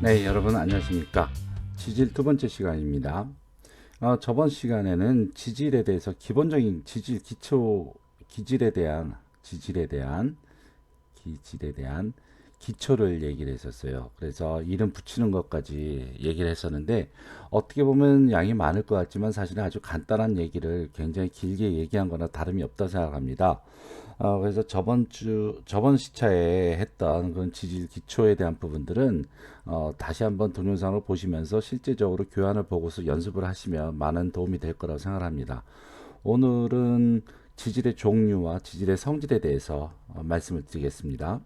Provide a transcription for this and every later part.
네, 여러분 안녕하십니까? 지질 두 번째 시간입니다. 저번 시간에는 지질에 대해서 기본적인 지질 기초 기질에 대한 지질에 대한 기질에 대한 기초를 얘기를 했었어요. 그래서 이름 붙이는 것까지 얘기를 했었는데 어떻게 보면 양이 많을 것 같지만 사실은 아주 간단한 얘기를 굉장히 길게 얘기한 거나 다름이 없다 생각합니다. 그래서 저번 시차에 했던 그런 지질 기초에 대한 부분들은 다시 한번 동영상을 보시면서 실제적으로 교환을 보고서 연습을 하시면 많은 도움이 될 거라고 생각합니다. 오늘은 지질의 종류와 지질의 성질에 대해서 말씀을 드리겠습니다.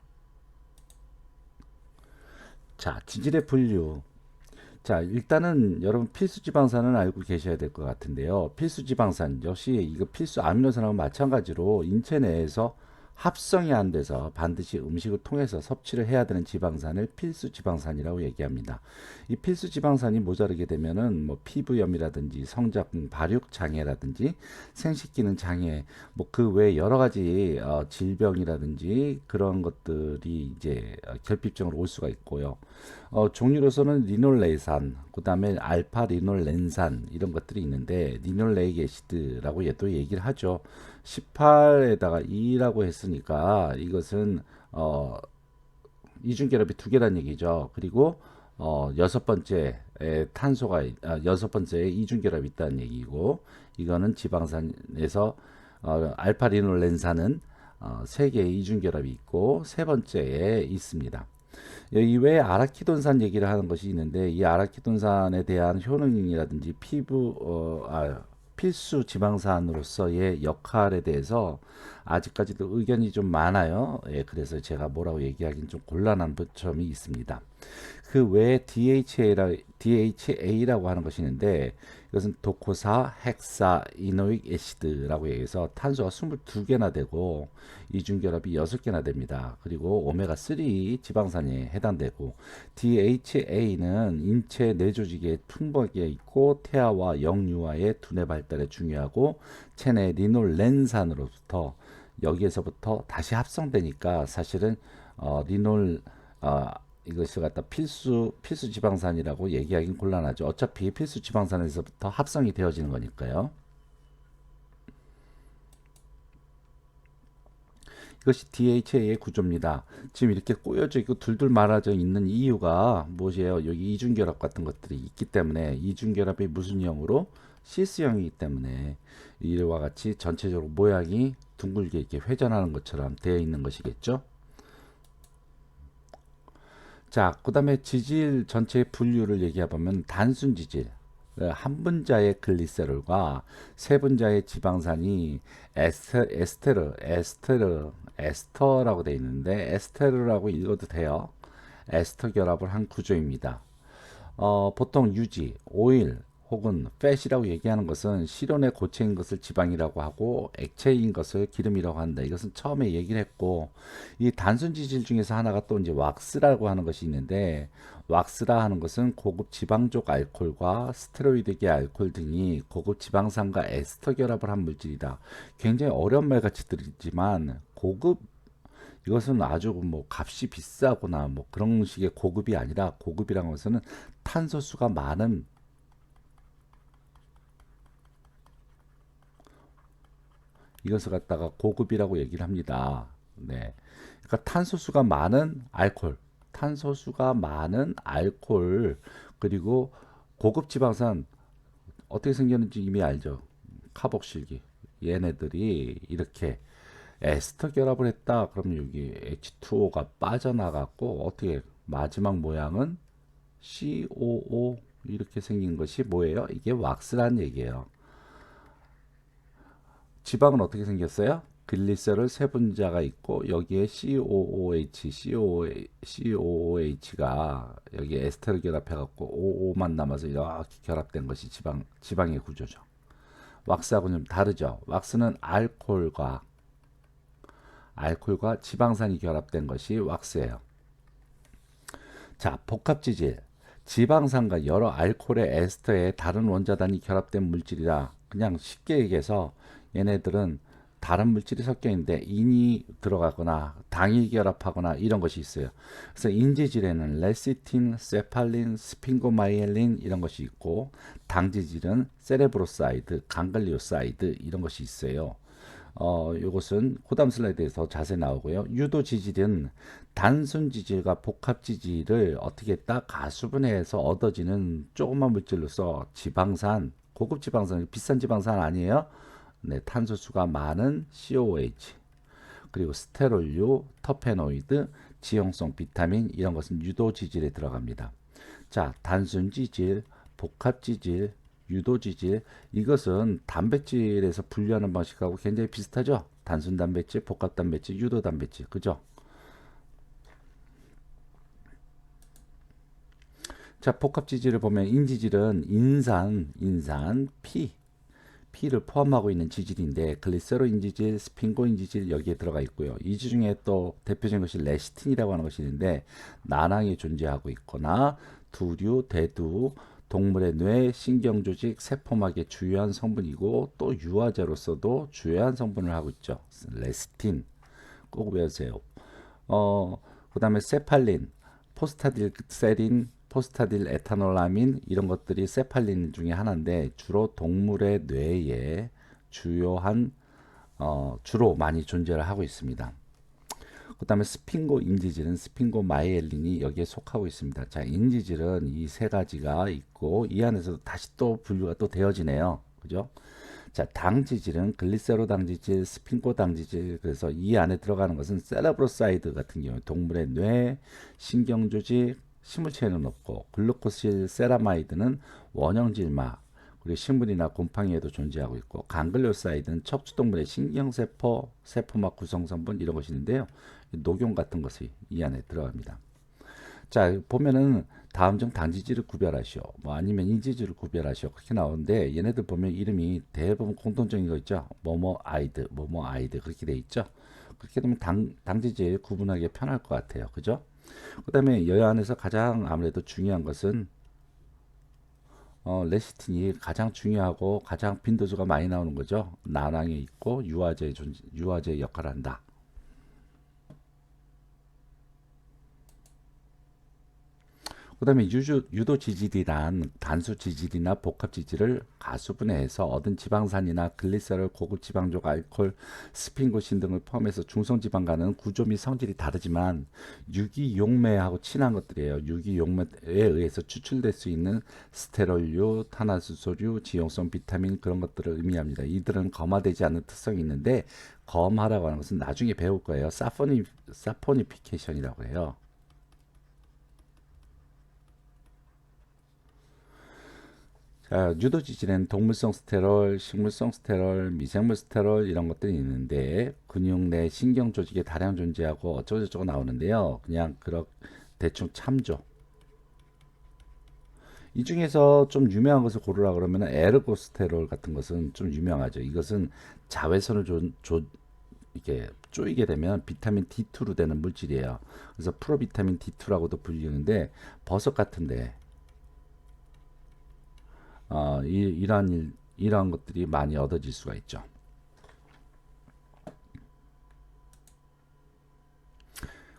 자, 지질의 분류. 자, 일단은 여러분 필수 지방산은 알고 계셔야 될 것 같은데요. 필수 지방산 역시 이거 필수 아미노산하고 마찬가지로 인체 내에서 합성이 안 돼서 반드시 음식을 통해서 섭취를 해야 되는 지방산을 필수 지방산이라고 얘기합니다. 이 필수 지방산이 모자르게 되면은 뭐 피부염이라든지 성장 발육 장애라든지 생식 기능 장애 뭐 그 외 여러 가지 질병이라든지 그런 것들이 이제 결핍증으로 올 수가 있고요. 종류로서는 리놀레이산, 그 다음에 알파 리놀렌산 이런 것들이 있는데 리놀레이к 애시드라고 얘도 얘기를 하죠. 18에다가 2라고 했으니까 이것은 이중결합이 두 개란 얘기죠. 그리고 여섯 번째 탄소가 여섯 번째에 이중결합이 있다는 얘기고 이거는 지방산에서 알파 리놀렌산은 세 개의 이중결합이 있고 세 번째에 있습니다. 이외에 아라키돈산 얘기를 하는 것이 있는데 이 아라키돈산에 대한 효능이라든지 필수 지방산으로서의 역할에 대해서 아직까지도 의견이 좀 많아요. 예, 그래서 제가 뭐라고 얘기하기는 좀 곤란한 점이 있습니다. 그 외에 DHA라고 하는 것이 있는데 이것은 도코사 헥사 이노익 애시드라고 해서 탄소가 22개나 되고 이중결합이 6개나 됩니다. 그리고 오메가3 지방산에 해당되고 DHA는 인체 뇌조직에 풍부하게 있고 태아와 영유아의 두뇌 발달에 중요하고 체내 리놀렌산으로부터 여기에서부터 다시 합성되니까 사실은 리놀 이것을 갖다 필수 지방산이라고 얘기하기는 곤란하죠. 어차피 필수 지방산에서부터 합성이 되어지는 거니까요. 이것이 DHA의 구조입니다. 지금 이렇게 꼬여져 있고 둘둘 말아져 있는 이유가 무엇이에요? 여기 이중결합 같은 것들이 있기 때문에 이중결합이 무슨 형으로? 시스형이기 때문에 이와 같이 전체적으로 모양이 둥글게 이렇게 회전하는 것처럼 되어 있는 것이겠죠. 자, 그 다음에 지질 전체의 분류를 얘기해보면 단순 지질, 한 분자의 글리세롤과 세 분자의 지방산이 에스터라고 되어 있는데 에스테르라고 읽어도 돼요. 에스터 결합을 한 구조입니다. 보통 유지, 오일 혹은 팻이라고 얘기하는 것은 실온의 고체인 것을 지방이라고 하고 액체인 것을 기름이라고 한다. 이것은 처음에 얘기를 했고 이 단순 지질 중에서 하나가 또 이제 왁스라고 하는 것이 있는데 왁스라 하는 것은 고급 지방족 알코올과 스테로이드계 알코올 등이 고급 지방산과 에스터 결합을 한 물질이다. 굉장히 어려운 말 같이 들리지만 고급 이것은 아주 뭐 값이 비싸거나 뭐 그런 식의 고급이 아니라 고급이라는 것은 탄소수가 많은 이것을 갖다가 고급이라고 얘기를 합니다. 네. 그러니까 탄소수가 많은 알코올, 그리고 고급 지방산 어떻게 생겼는지 이미 알죠. 카복실기. 얘네들이 이렇게 에스터 결합을 했다. 그러면 여기 H2O가 빠져나갔고 어떻게 마지막 모양은 COO 이렇게 생긴 것이 뭐예요? 이게 왁스란 얘기예요. 지방은 어떻게 생겼어요? 글리세롤 세 분자가 있고 여기에 COOH가 여기 에스테르 결합해 갖고 OO만 남아서 이렇게 결합된 것이 지방의 구조죠. 왁스하고는 좀 다르죠. 왁스는 알코올과 지방산이 결합된 것이 왁스예요. 자, 복합지질. 지방산과 여러 알코올의 에스터의 다른 원자단이 결합된 물질이라 그냥 쉽게 얘기해서 얘네들은 다른 물질이 섞여 있는데 인이 들어가거나 당이 결합하거나 이런 것이 있어요. 그래서 인지질에는 레시틴, 세팔린, 스핑고마이엘린 이런 것이 있고, 당지질은 세레브로사이드, 강글리오사이드 이런 것이 있어요. 요것은 그다음 슬라이드에서 더 자세히 나오고요. 유도 지질은 단순 지질과 복합 지질을 어떻게 딱 가수분해해서 얻어지는 조그만 물질로서 지방산, 고급 지방산, 비싼 지방산 아니에요. 네, 탄소수가 많은 COH, 그리고 스테롤류, 터페노이드, 지용성 비타민 이런 것은 유도 지질에 들어갑니다. 자, 단순 지질, 복합 지질, 유도 지질, 이것은 단백질에서 분류하는 방식하고 굉장히 비슷하죠. 단순 단백질, 복합 단백질, 유도 단백질, 그죠? 자, 복합 지질을 보면 인지질은 인산, 피를 포함하고 있는 지질인데, 글리세로 인지질, 스핑고 인지질 여기에 들어가 있고요. 이 중에 또 대표적인 것이 레시틴이라고 하는 것이 있는데, 난항이 존재하고 있거나 두류, 대두, 동물의 뇌, 신경조직, 세포막의 주요한 성분이고, 또 유화제로서도 주요한 성분을 하고 있죠. 레시틴 꼭 외우세요. 그 다음에 세팔린, 포스타딜세린, 포스타딜 에타놀라민 이런 것들이 세팔린 중에 하나인데, 주로 동물의 뇌에 주요한 주로 많이 존재를 하고 있습니다. 그 다음에 스핑고 인지질은 스핑고 마이엘린이 여기에 속하고 있습니다. 자, 인지질은 이 세 가지가 있고, 이 안에서 다시 또 분류가 또 되어지네요. 그죠? 자, 당지질은 글리세로 당지질, 스핑고 당지질, 그래서 이 안에 들어가는 것은 세레브로사이드 같은 경우 동물의 뇌, 신경조직, 식물체에는 없고, 글루코실 세라마이드는 원형질막, 그리고 식물이나 곰팡이에도 존재하고 있고, 강글리오사이드는 척추동물의 신경세포, 세포막 구성성분 이런 것이 있는데요. 녹용 같은 것이 이 안에 들어갑니다. 자, 보면은 다음 중 당지질을 구별하시오, 뭐 아니면 인지질을 구별하시오 그렇게 나오는데, 얘네들 보면 이름이 대부분 공통적인 거 있죠. 뭐뭐 아이드, 뭐뭐 아이드 그렇게 돼 있죠. 그렇게 되면 당지질 구분하기 편할 것 같아요. 그죠? 그 다음에 여 안에서 가장 아무래도 중요한 것은 레시틴이 가장 중요하고 가장 빈도수가 많이 나오는 거죠. 난항에 있고 유화제의 역할을 한다. 그 다음에 유도 지질이란 단수 지질이나 복합 지질을 가수분해해서 얻은 지방산이나 글리세롤, 고급 지방족, 알코올, 스핑고신 등을 포함해서 중성지방과는 구조 및 성질이 다르지만 유기용매하고 친한 것들이에요. 유기용매에 의해서 추출될 수 있는 스테롤류, 탄화수소류, 지용성 비타민 그런 것들을 의미합니다. 이들은 검화되지 않는 특성이 있는데, 검화라고 하는 것은 나중에 배울 거예요. 사포니피케이션이라고 해요. 자, 유도지질에는 동물성 스테롤, 식물성 스테롤, 미생물 스테롤 이런 것들이 있는데, 근육 내 신경 조직에 다량 존재하고 어쩌고저쩌고 나오는데요. 그냥 대충 참조. 이 중에서 좀 유명한 것을 고르라 그러면 에르고스테롤 같은 것은 좀 유명하죠. 이것은 자외선을 이렇게 쪼이게 되면 비타민 D2로 되는 물질이에요. 그래서 프로비타민 D2라고도 불리는데, 버섯 같은데 이러한 것들이 많이 얻어질 수가 있죠.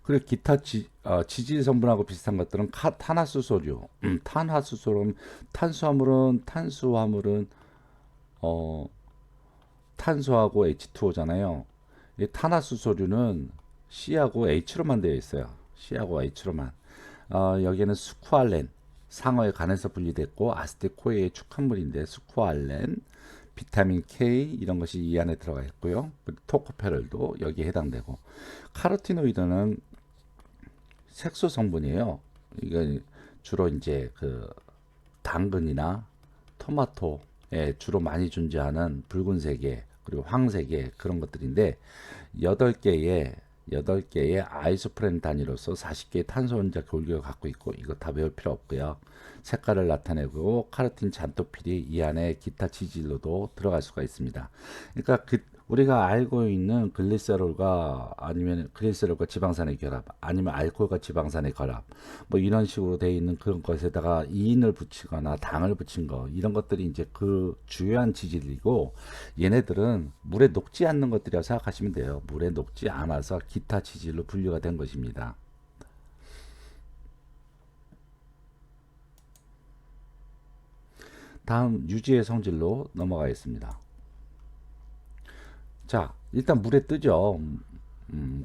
그리고 기타 지질 성분하고 비슷한 것들은 탄화수소류, 탄수화물은 탄소하고 H2O잖아요. 이 탄화수소류는 C하고 H로만 되어 있어요. C하고 H로만. 여기에는 스쿠알렌, 상어의 간에서 분리됐고 아세틸코에의 축합물인데 스쿠알렌, 비타민 K 이런 것이 이 안에 들어가 있고요. 토코페롤도 여기에 해당되고, 카로티노이드는 색소 성분이에요. 이건 주로 이제 그 당근이나 토마토에 주로 많이 존재하는 붉은색의 그리고 황색의 그런 것들인데, 8개의 아이소프렌 단위로서 40개의 탄소 원자 골격을 갖고 있고, 이거 다 외울 필요 없고요. 색깔을 나타내고 카로틴 잔토필이 이 안에 기타 지질로도 들어갈 수가 있습니다. 그러니까 우리가 알고 있는 글리세롤과 아니면 글리세롤과 지방산의 결합 아니면 알코올과 지방산의 결합 뭐 이런 식으로 되어 있는 그런 것에다가 이인을 붙이거나 당을 붙인 거 이런 것들이 이제 그 주요한 지질이고 얘네들은 물에 녹지 않는 것들이라고 생각하시면 돼요. 물에 녹지 않아서 기타 지질로 분류가 된 것입니다. 다음 유지의 성질로 넘어가겠습니다. 자, 일단 물에 뜨죠.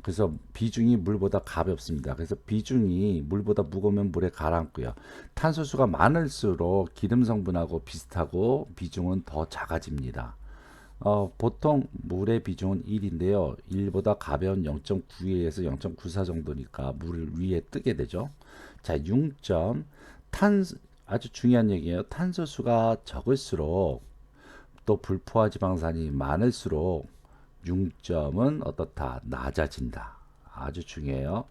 그래서 비중이 물보다 가볍습니다. 그래서 비중이 물보다 무거우면 물에 가라앉고요. 탄소수가 많을수록 기름 성분하고 비슷하고 비중은 더 작아집니다. 보통 물의 비중은 1인데요. 1보다 가벼운 0.92에서 0.94 정도니까 물 위에 뜨게 되죠. 자, 6점. 아주 중요한 얘기예요. 탄소수가 적을수록 또 불포화 지방산이 많을수록 융점은 어떻다? 낮아진다. 아주 중요해요.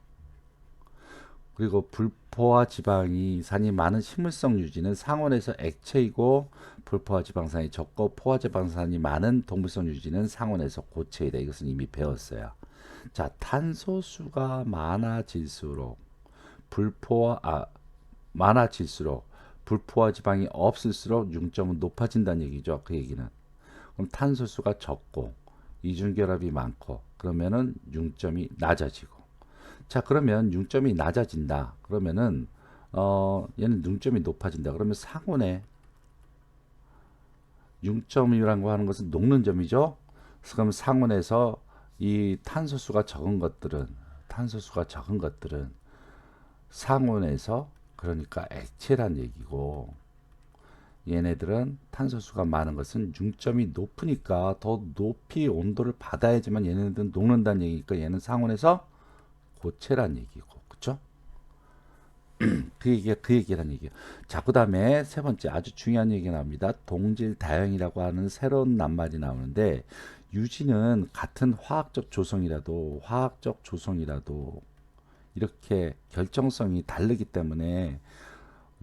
그리고 불포화 지방이 산이 많은 식물성 유지는 상온에서 액체이고 불포화 지방산이 적고 포화 지방산이 많은 동물성 유지는 상온에서 고체이다. 이것은 이미 배웠어요. 자, 탄소수가 많아질수록 불포화 많아질수록 불포화 지방이 없을수록 융점은 높아진다는 얘기죠. 그 얘기는. 그럼 탄소수가 적고 이중결합이 많고 그러면은 융점이 낮아지고 자 그러면 융점이 낮아진다 그러면은 얘는 융점이 높아진다 그러면 상온에 융점이라고 하는 것은 녹는 점이죠. 그럼 상온에서 이 탄소수가 적은 것들은 상온에서 그러니까 액체란 얘기고 얘네들은 탄소수가 많은 것은 융점이 높으니까 더 높이 온도를 받아야지만 얘네들은 녹는다는 얘기니까 얘는 상온에서 고체란 얘기고 그쵸? 그 얘기란 얘기예요. 자, 그 다음에 세 번째 아주 중요한 얘기 나옵니다. 동질 다형이라고 하는 새로운 낱말이 나오는데 유지는 같은 화학적 조성이라도 이렇게 결정성이 다르기 때문에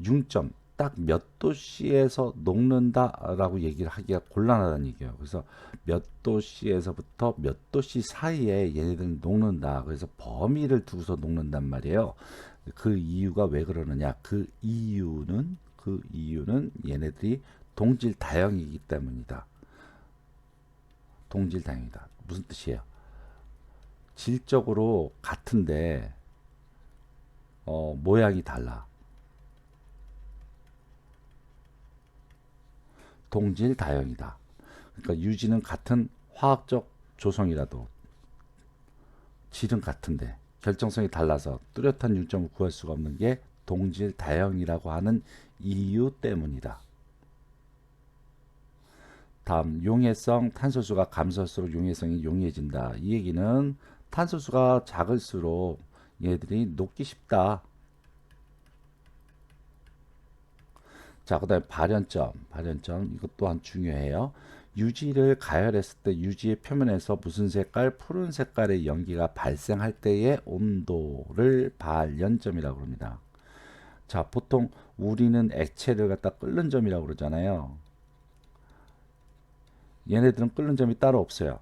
융점 딱 몇 도씨에서 녹는다라고 얘기를 하기가 곤란하다는 얘기예요. 그래서 몇 도씨에서부터 몇 도씨 사이에 얘네들은 녹는다. 그래서 범위를 두고서 녹는단 말이에요. 그 이유가 왜 그러느냐? 그 이유는 얘네들이 동질 다형이기 때문이다. 동질 다형이다. 무슨 뜻이에요? 질적으로 같은데 모양이 달라. 동질 다형이다. 그러니까 유지는 같은 화학적 조성이라도 질은 같은데 결정성이 달라서 뚜렷한 융점을 구할 수가 없는 게 동질 다형이라고 하는 이유 때문이다. 다음 용해성 탄소수가 감소할수록 용해성이 용해진다. 이 얘기는 탄소수가 작을수록 얘들이 녹기 쉽다. 자, 그 다음에 발연점 이것 또한 중요해요. 유지를 가열했을 때 유지의 표면에서 무슨 색깔? 푸른 색깔의 연기가 발생할 때의 온도를 발연점이라고 합니다. 자, 보통 우리는 액체를 갖다 끓는 점이라고 그러잖아요. 얘네들은 끓는 점이 따로 없어요.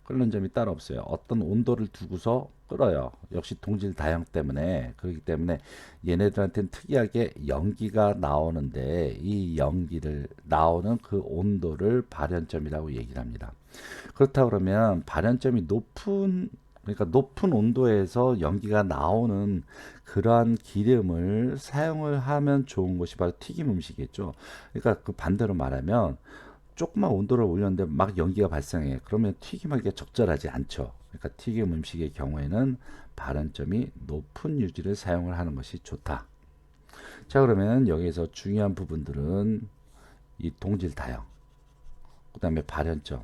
끓는 점이 따로 없어요. 어떤 온도를 두고서 끓어요. 역시 동질 다형 때문에 그렇기 때문에 얘네들한테는 특이하게 연기가 나오는데 이 연기를 나오는 그 온도를 발연점이라고 얘기를 합니다. 그렇다 그러면 발연점이 그러니까 높은 온도에서 연기가 나오는 그러한 기름을 사용을 하면 좋은 것이 바로 튀김 음식이겠죠. 그러니까 그 반대로 말하면 조금만 온도를 올렸는데 막 연기가 발생해. 그러면 튀김하기가 적절하지 않죠. 그러니까 튀김 음식의 경우에는 발연점이 높은 유지를 사용을 하는 것이 좋다. 자, 그러면 여기에서 중요한 부분들은 이 동질 다형, 그 다음에 발연점.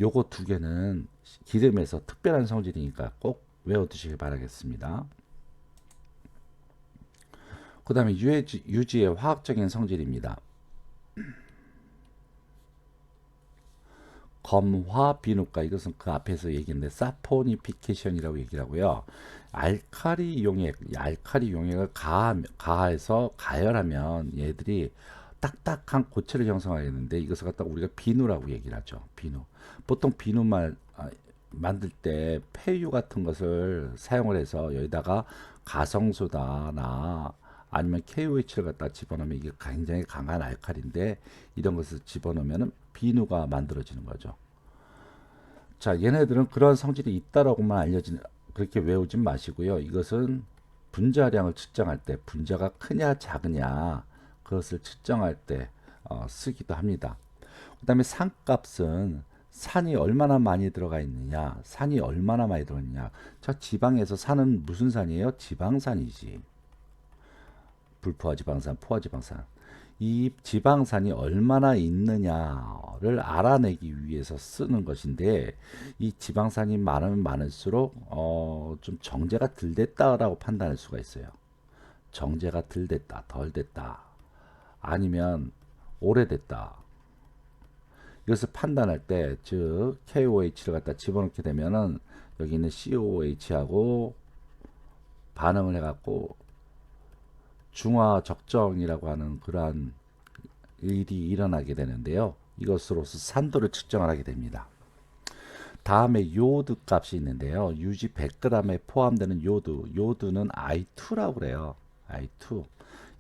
요거 두 개는 기름에서 특별한 성질이니까 꼭 외워두시길 바라겠습니다. 그 다음에 유지의 화학적인 성질입니다. 검화 비누가 이것은 그 앞에서 얘기했는데 사포니피케이션이라고 얘기를 하고요. 알카리 용액을 가해서 가열하면 얘들이 딱딱한 고체를 형성하게 되는데 이것을 갖다가 우리가 비누라고 얘기를 하죠. 비누. 보통 비누만 만들 때 폐유 같은 것을 사용을 해서 여기다가 가성소다나 아니면 KOH를 갖다 집어넣으면 이게 굉장히 강한 알칼리인데 이런 것을 집어넣으면 비누가 만들어지는 거죠. 자, 얘네들은 그런 성질이 있다라고만 그렇게 외우진 마시고요. 이것은 분자량을 측정할 때 분자가 크냐 작으냐 그것을 측정할 때 쓰기도 합니다. 그 다음에 산값은 산이 얼마나 많이 들어가 있느냐, 산이 얼마나 많이 들어있느냐. 자, 지방에서 산은 무슨 산이에요? 지방산이지. 불포화 지방산, 포화 지방산. 이 지방산이 얼마나 있느냐를 알아내기 위해서 쓰는 것인데 이 지방산이 많으면 많을수록 좀 정제가 덜 됐다라고 판단할 수가 있어요. 정제가 덜 됐다, 덜 됐다, 아니면 오래됐다. 이것을 판단할 때, 즉 KOH를 갖다 집어넣게 되면은 여기 있는 COH하고 반응을 해갖고 중화 적정이라고 하는 그러한 일이 일어나게 되는데요. 이것으로서 산도를 측정을 하게 됩니다. 다음에 요드 값이 있는데요. 유지 100g에 포함되는 요드는 I2라고 그래요. I2.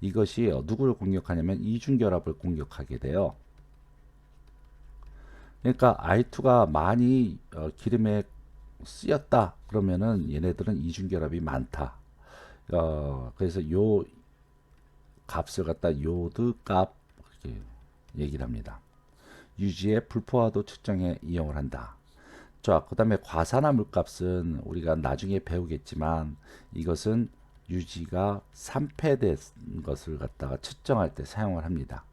이것이 누구를 공격하냐면 이중결합을 공격하게 돼요. 그러니까 I2가 많이 기름에 쓰였다 그러면은 얘네들은 이중결합이 많다. 그래서 요 값을 갖다 요드 값 이렇게 얘기를 합니다. 유지의 불포화도 측정에 이용을 한다. 자, 그 다음에 과산화 물값은 우리가 나중에 배우겠지만 이것은 유지가 산패된 것을 갖다가 측정할 때 사용을 합니다.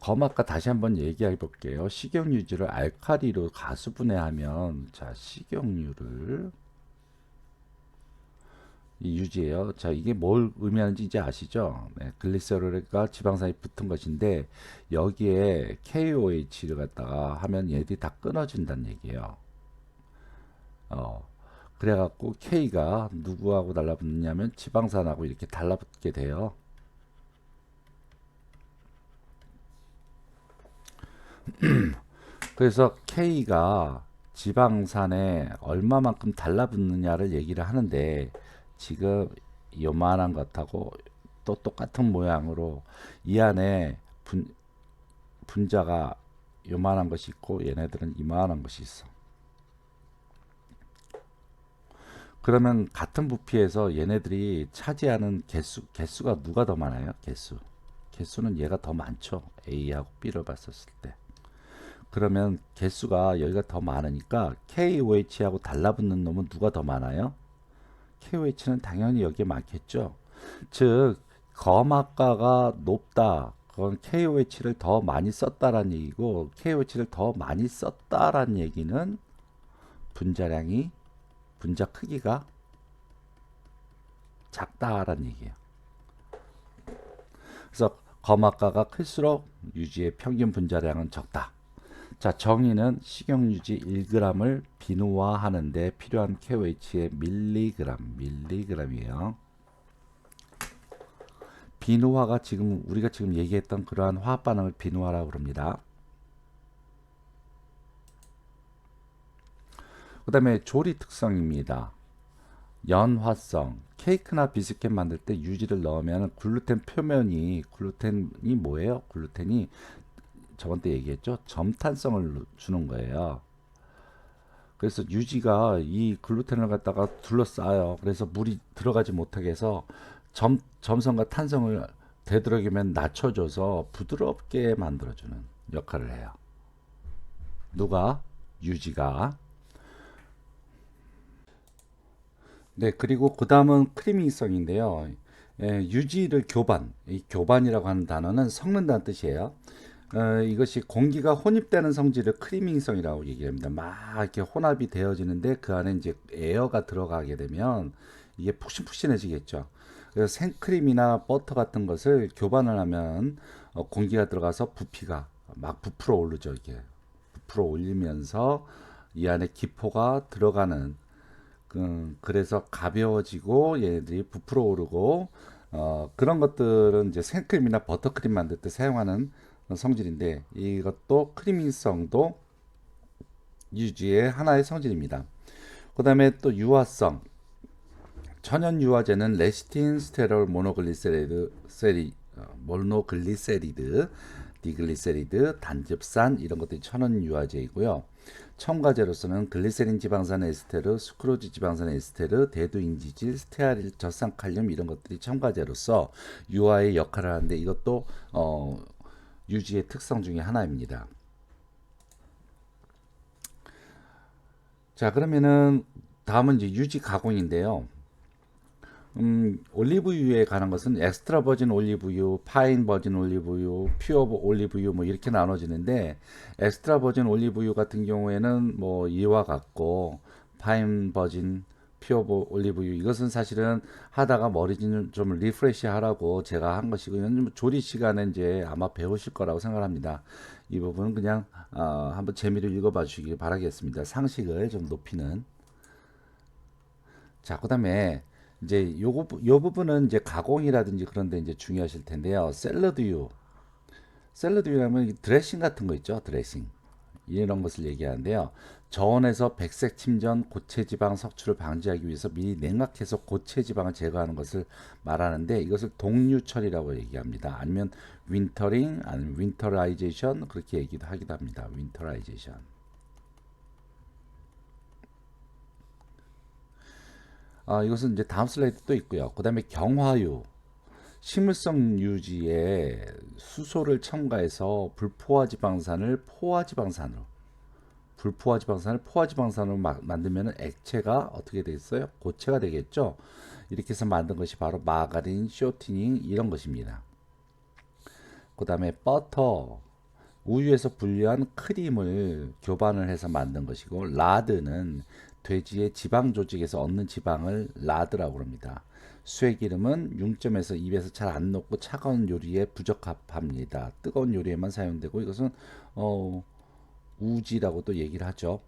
아까 다시 한번 얘기해 볼게요. 식용유지를 알칼리로 가수분해하면, 자, 식용유를 이 유지예요. 자, 이게 뭘 의미하는지 이제 아시죠? 네, 글리세롤과 지방산이 붙은 것인데 여기에 KOH를 갖다가 하면 얘들이 다 끊어진다는 얘기예요. 그래갖고 K가 누구하고 달라붙느냐면 지방산하고 이렇게 달라붙게 돼요. 그래서 K가 지방산에 얼마만큼 달라붙느냐를 얘기를 하는데 지금 요만한 것하고 또 똑같은 모양으로 이 안에 분자가 요만한 것이 있고 얘네들은 이만한 것이 있어. 그러면 같은 부피에서 얘네들이 차지하는 개수가 누가 더 많아요? 개수는 얘가 더 많죠. A하고 B를 봤었을 때. 그러면 개수가 여기가 더 많으니까 KOH하고 달라붙는 놈은 누가 더 많아요? KOH는 당연히 여기에 많겠죠. 즉 검학가가 높다. 그건 KOH를 더 많이 썼다라는 얘기고 KOH를 더 많이 썼다라는 얘기는 분자 크기가 작다라는 얘기예요. 그래서 검학가가 클수록 유지의 평균 분자량은 적다. 자, 정의는 식용유지 1g을 비누화하는데 필요한 KOH의 밀리그램이에요. 비누화가 우리가 지금 얘기했던 그러한 화학 반응을 비누화라고 합니다. 그 다음에 조리 특성입니다. 연화성. 케이크나 비스켓 만들 때 유지를 넣으면 글루텐이 뭐예요? 글루텐이 저번 때 얘기했죠. 점탄성을 주는 거예요. 그래서 유지가 이 글루텐을 갖다가 둘러싸요. 그래서 물이 들어가지 못하게 해서 점성과 탄성을 되도록이면 낮춰줘서 부드럽게 만들어주는 역할을 해요. 누가? 유지가. 네, 그리고 그 다음은 크리밍성인데요. 유지를 이 교반이라고 하는 단어는 섞는다는 뜻이에요. 이것이 공기가 혼입되는 성질을 크리밍성이라고 얘기합니다. 막 이렇게 혼합이 되어지는데 그 안에 이제 에어가 들어가게 되면 이게 푹신푹신해지겠죠. 그래서 생크림이나 버터 같은 것을 교반을 하면 공기가 들어가서 부피가 막 부풀어 오르죠. 이게 부풀어 올리면서 이 안에 기포가 들어가는 그래서 가벼워지고 얘네들이 부풀어 오르고 그런 것들은 이제 생크림이나 버터크림 만들 때 사용하는 성질인데 이것도 크리미성도 유지의 하나의 성질입니다. 그 다음에 또 유화성. 천연 유화제는 레시틴, 스테롤, 모노글리세리드, 디글리세리드, 단즙산 이런 것들이 천연 유화제이고요. 첨가제로서는 글리세린 지방산 에스테르, 수크로즈 지방산 에스테르, 대두인지질, 스테아릴, 젖산칼륨 이런 것들이 첨가제로서 유화의 역할을 하는데 이것도 유지의 특성 중에 하나입니다. 자, 그러면은 다음은 이제 유지 가공인데요. 올리브유에 관한 것은 엑스트라 버진 올리브유, 파인 버진 올리브유, 퓨어 올리브유 뭐 이렇게 나눠지는데 엑스트라 버진 올리브유 같은 경우에는 뭐 이와 같고 파인 버진 퓨어 올리브유 이것은 사실은 하다가 머리 좀 리프레시 하라고 제가 한 것이고 이건 조리 시간에 이제 아마 배우실 거라고 생각합니다. 이 부분은 그냥 한번 재미로 읽어봐 주시기 바라겠습니다. 상식을 좀 높이는. 자, 그다음에 이제 요 부분은 이제 가공이라든지 그런 데 이제 중요하실 텐데요. 샐러드유라면 드레싱 같은 거 있죠. 드레싱. 이런 것을 얘기하는데요. 저온에서 백색 침전, 고체 지방 섭취를 방지하기 위해서 미리 냉각해서 고체 지방을 제거하는 것을 말하는데 이것을 동류 처리라고 얘기합니다. 아니면 윈터링, 아니면 윈터라이제이션 그렇게 얘기도 하기도 합니다. 윈터라이제이션. 이것은 이제 다음 슬라이드 또 있고요. 그 다음에 경화유, 식물성 유지에 수소를 첨가해서 불포화지방산을 포화지방산으로 만들면 액체가 어떻게 되겠어요? 고체가 되겠죠. 이렇게 해서 만든 것이 바로 마가린, 쇼티닝 이런 것입니다. 그 다음에 버터, 우유에서 분리한 크림을 교반을 해서 만든 것이고 라드는 돼지의 지방 조직에서 얻는 지방을 라드라고 합니다. 쇠기름은 융점에서 입에서 잘 안 녹고 차가운 요리에 부적합합니다. 뜨거운 요리에만 사용되고 이것은 어, 우지라고도 얘기를 하죠.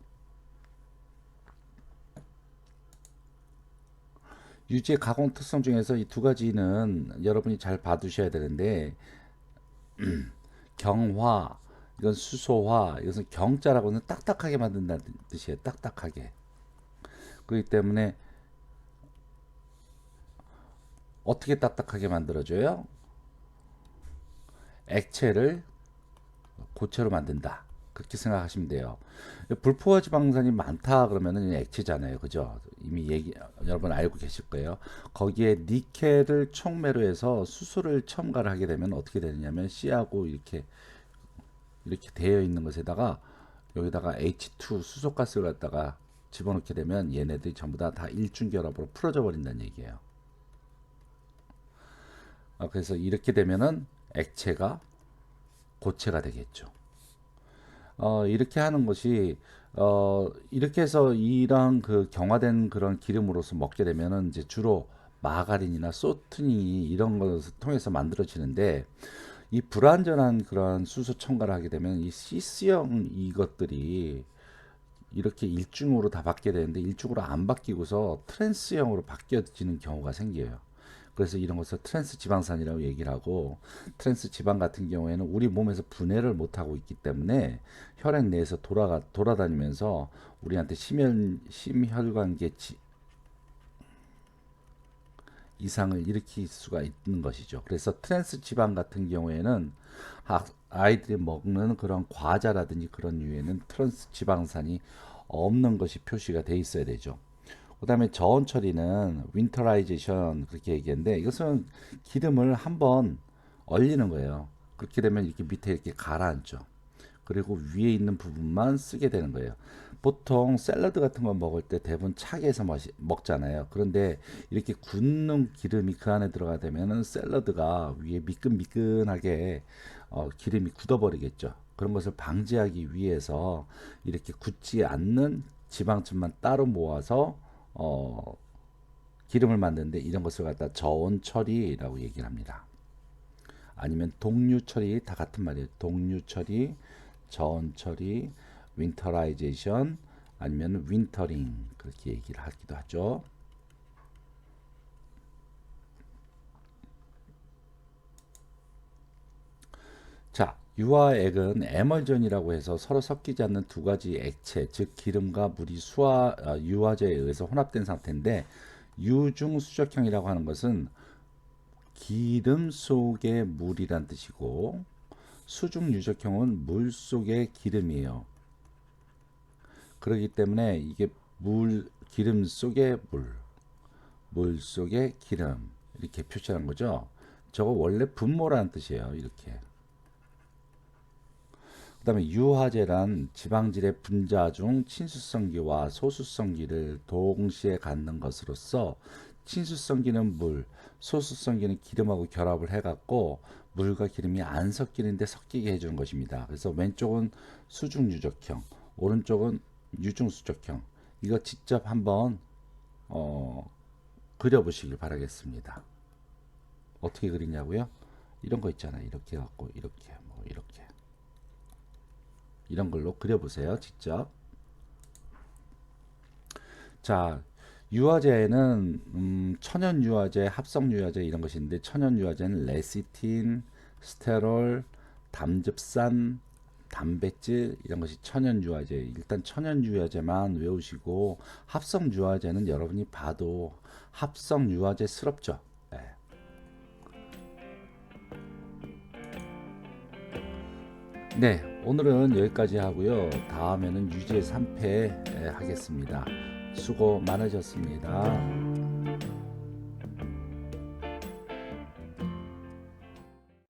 유지의 가공 특성 중에서 이 두 가지는 여러분이 잘 봐두셔야 되는데 경화 이건 수소화 이것은 경자라고는 딱딱하게 만든다는 뜻이에요. 딱딱하게. 그렇기 때문에 어떻게 딱딱하게 만들어줘요? 액체를 고체로 만든다. 그렇게 생각하시면 돼요. 불포화 지방산이 많다 그러면은 액체잖아요. 그죠? 이미 여러분 알고 계실 거예요. 거기에 니켈을 촉매로 해서 수소를 첨가를 하게 되면 어떻게 되느냐면 C하고 이렇게 되어 있는 것에다가 여기다가 H2 수소가스를 갖다가 집어넣게 되면 얘네들이 전부 다 일중결합으로 풀어져 버린다는 얘기예요. 그래서 이렇게 되면은 액체가 고체가 되겠죠. 이렇게 하는 것이 이렇게 해서 이런 그 경화된 그런 기름으로서 먹게 되면은 이제 주로 마가린이나 소트닝이 이런 것을 통해서 만들어지는데 이 불완전한 그런 수소 첨가를 하게 되면 이 시스형 이것들이 이렇게 일중으로 다 바뀌게 되는데 일중으로 안 바뀌고서 트랜스형으로 바뀌어지는 경우가 생겨요. 그래서 이런 것을 트랜스 지방산이라고 얘기를 하고 트랜스 지방 같은 경우에는 우리 몸에서 분해를 못 하고 있기 때문에 혈액 내에서 돌아다니면서 우리한테 심혈관계 이상을 일으킬 수가 있는 것이죠. 그래서 트랜스 지방 같은 경우에는 아이들이 먹는 그런 과자라든지 그런 류에는 트랜스 지방산이 없는 것이 표시가 돼 있어야 되죠. 그 다음에 저온 처리는 윈터라이제이션 그렇게 얘기했는데 이것은 기름을 한번 얼리는 거예요. 그렇게 되면 이렇게 밑에 이렇게 가라앉죠. 그리고 위에 있는 부분만 쓰게 되는 거예요. 보통 샐러드 같은 거 먹을 때 대부분 차게 해서 먹잖아요. 그런데 이렇게 굳는 기름이 그 안에 들어가 되면은 샐러드가 위에 미끈미끈하게 기름이 굳어버리겠죠. 그런 것을 방지하기 위해서 이렇게 굳지 않는 지방층만 따로 모아서 어, 기름을 만드는데 이런 것을 갖다 저온 처리라고 얘기를 합니다. 아니면 동류 처리 다 같은 말이에요. 동류 처리, 저온 처리, 윈터라이제이션, 아니면 윈터링 그렇게 얘기를 하기도 하죠. 자, 유화액은 에멀전이라고 해서 서로 섞이지 않는 두 가지 액체, 즉 기름과 물이 유화제에 의해서 혼합된 상태인데, 유중수적형이라고 하는 것은 기름 속의 물이란 뜻이고, 수중유적형은 물 속의 기름이에요. 그렇기 때문에 이게 기름 속의 물 속의 기름 이렇게 표시하는 거죠. 저거 원래 분모라는 뜻이에요. 이렇게. 그 다음에 유화제란 지방질의 분자 중 친수성기와 소수성기를 동시에 갖는 것으로서, 친수성기는 물, 소수성기는 기름하고 결합을 해갖고 물과 기름이 안 섞이는데 섞이게 해주는 것입니다. 그래서 왼쪽은 수중유적형, 오른쪽은 유중수적형. 이거 직접 한번 그려보시길 바라겠습니다. 어떻게 그리냐고요? 이런 거 있잖아요. 이렇게 해갖고 이렇게 뭐 이렇게 이런 걸로 그려보세요. 직접. 자, 유화제에는 천연 유화제, 합성 유화제 이런 것이 있는데, 천연 유화제는 레시틴, 스테롤, 담즙산, 단백질 이런 것이 천연 유화제. 일단 천연 유화제만 외우시고, 합성 유화제는 여러분이 봐도 합성 유화제스럽죠. 네. 네, 오늘은 여기까지 하고요. 다음에는 유제 3패 하겠습니다. 수고 많으셨습니다.